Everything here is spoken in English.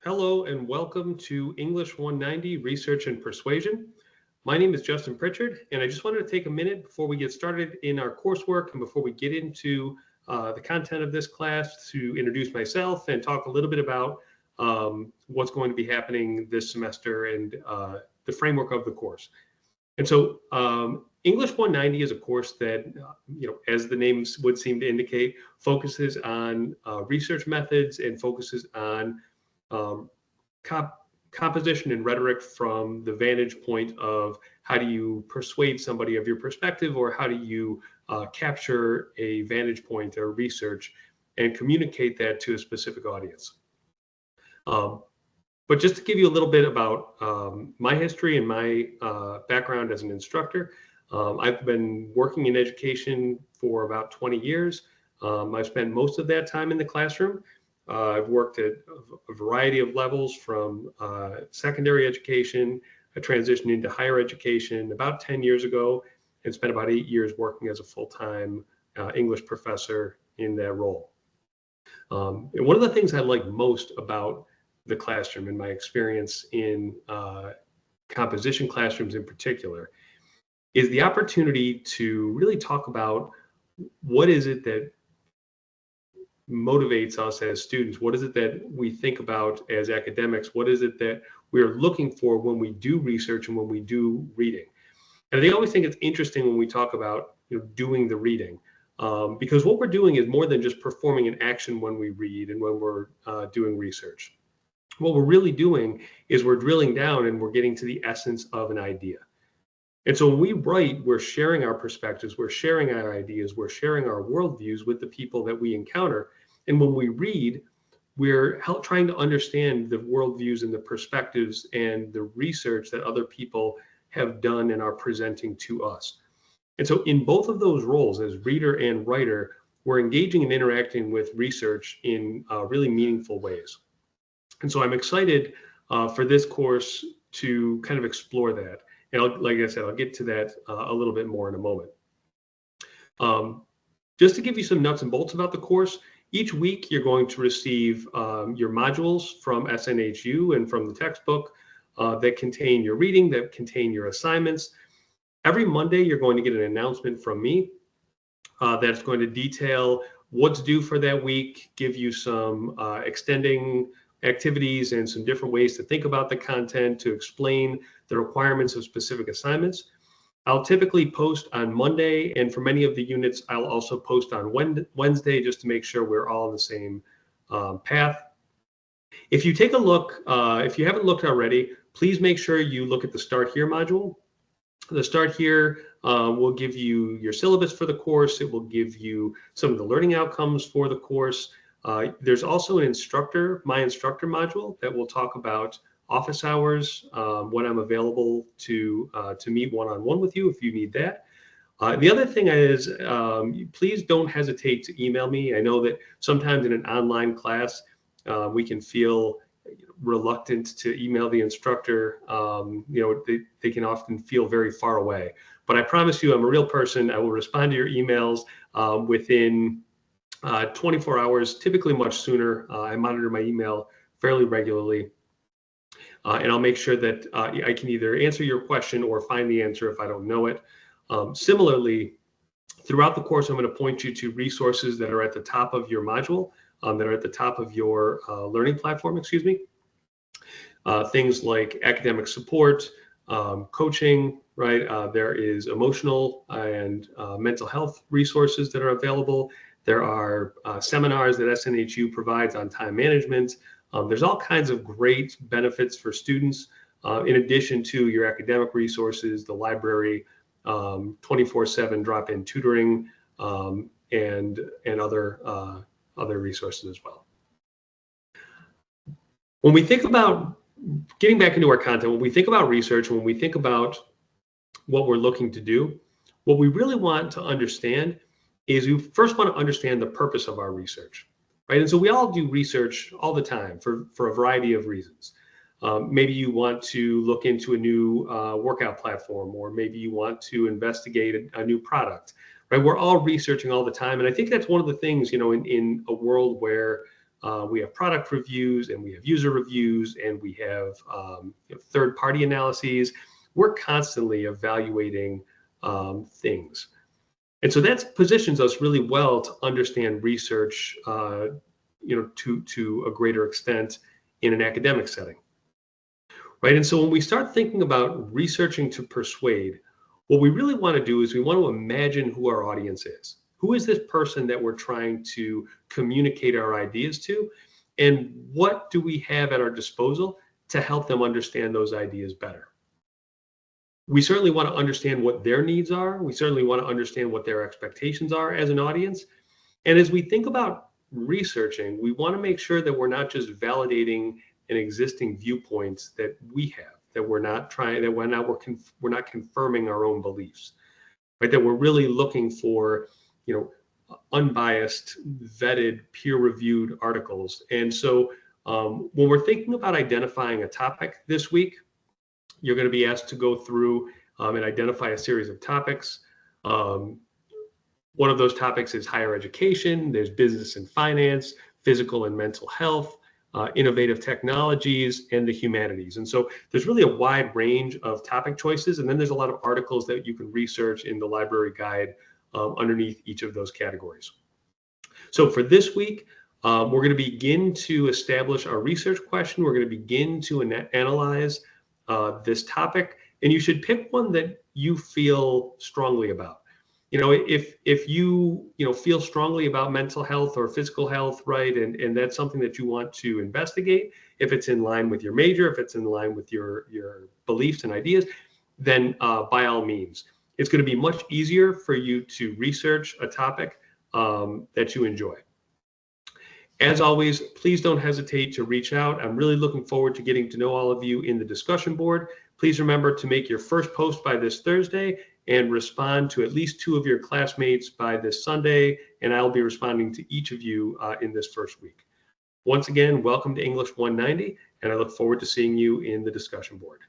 Hello and welcome to English 190 Research and Persuasion. My name is Justin Pritchard, and I just wanted to take a minute before we get started in our coursework and before we get into the content of this class to introduce myself and talk a little bit about what's going to be happening this semester and the framework of the course. And so English 190 is a course that, as the name would seem to indicate, focuses on research methods and focuses on um, composition and rhetoric from the vantage point of how do you persuade somebody of your perspective, or how do you capture a vantage point or research and communicate that to a specific audience. But just to give you a little bit about my history and my background as an instructor, I've been working in education for about 20 years. I've spent most of that time in the classroom. I've worked at a variety of levels from secondary education. I transitioned into higher education about 10 years ago and spent about 8 years working as a full-time English professor in that role. And one of the things I like most about the classroom and my experience in composition classrooms in particular is the opportunity to really talk about what is it that motivates us as students? What is it that we think about as academics? What is it that we're looking for when we do research and when we do reading? And I always think it's interesting when we talk about doing the reading, because what we're doing is more than just performing an action when we read and when we're doing research. What we're really doing is we're drilling down and we're getting to the essence of an idea. And so when we write, we're sharing our perspectives, we're sharing our ideas, we're sharing our worldviews with the people that we encounter. And when we read, we're trying to understand the worldviews and the perspectives and the research that other people have done and are presenting to us. And so in both of those roles, as reader and writer, we're engaging and interacting with research in really meaningful ways. And so I'm excited for this course to kind of explore that. And like I said, I'll get to that a little bit more in a moment. Just to give you some nuts and bolts about the course, each week you're going to receive your modules from SNHU and from the textbook that contain your reading, that contain your assignments. Every Monday, you're going to get an announcement from me that's going to detail what's due for that week, give you some extending activities and some different ways to think about the content, to explain the requirements of specific assignments. I'll typically post on Monday, and for many of the units, I'll also post on Wednesday just to make sure we're all on the same path. If you take a look, if you haven't looked already, please make sure you look at the Start Here module. The Start Here will give you your syllabus for the course. It will give you some of the learning outcomes for the course. There's also an My Instructor module that will talk about office hours, when I'm available to meet one-on-one with you if you need that. The other thing is, please don't hesitate to email me. I know that sometimes in an online class, we can feel reluctant to email the instructor. They can often feel very far away. But I promise you, I'm a real person. I will respond to your emails within 24 hours, typically much sooner. I monitor my email fairly regularly. And I'll make sure that I can either answer your question or find the answer if I don't know it. Similarly, throughout the course, I'm going to point you to resources that are at the top of your module, that are at the top of your learning platform, excuse me. Things like academic support, coaching, right? There is emotional and mental health resources that are available. There are seminars that SNHU provides on time management. There's all kinds of great benefits for students, in addition to your academic resources, the library, 24/7 drop-in tutoring, and other resources as well. When we think about getting back into our content, when we think about research, when we think about what we're looking to do, what we really want to understand is we first want to understand the purpose of our research, right? And so we all do research all the time for a variety of reasons. Maybe you want to look into a new workout platform, or maybe you want to investigate a new product, right? We're all researching all the time. And I think that's one of the things, in a world where we have product reviews, and we have user reviews, and we have third-party analyses. We're constantly evaluating things. And so that positions us really well to understand research, to a greater extent in an academic setting, right? And so when we start thinking about researching to persuade, what we really want to do is we want to imagine who our audience is. Who is this person that we're trying to communicate our ideas to? And what do we have at our disposal to help them understand those ideas better? We certainly want to understand what their needs are. We certainly want to understand what their expectations are as an audience. And as we think about researching, we want to make sure that we're not just validating an existing viewpoints that we have, that we're not confirming our own beliefs, right? That we're really looking for, unbiased, vetted, peer-reviewed articles. And so when we're thinking about identifying a topic this week, you're going to be asked to go through and identify a series of topics. One of those topics is higher education. There's business and finance, physical and mental health, innovative technologies, and the humanities. And so there's really a wide range of topic choices. And then there's a lot of articles that you can research in the library guide underneath each of those categories. So for this week, we're going to begin to establish our research question. We're going to begin to analyze this topic, and you should pick one that you feel strongly about. If you feel strongly about mental health or physical health, right, and that's something that you want to investigate, if it's in line with your major, if it's in line with your beliefs and ideas, then by all means, it's going to be much easier for you to research a topic that you enjoy. As always, please don't hesitate to reach out. I'm really looking forward to getting to know all of you in the discussion board. Please remember to make your first post by this Thursday and respond to at least 2 of your classmates by this Sunday, and I'll be responding to each of you in this first week. Once again, welcome to English 190, and I look forward to seeing you in the discussion board.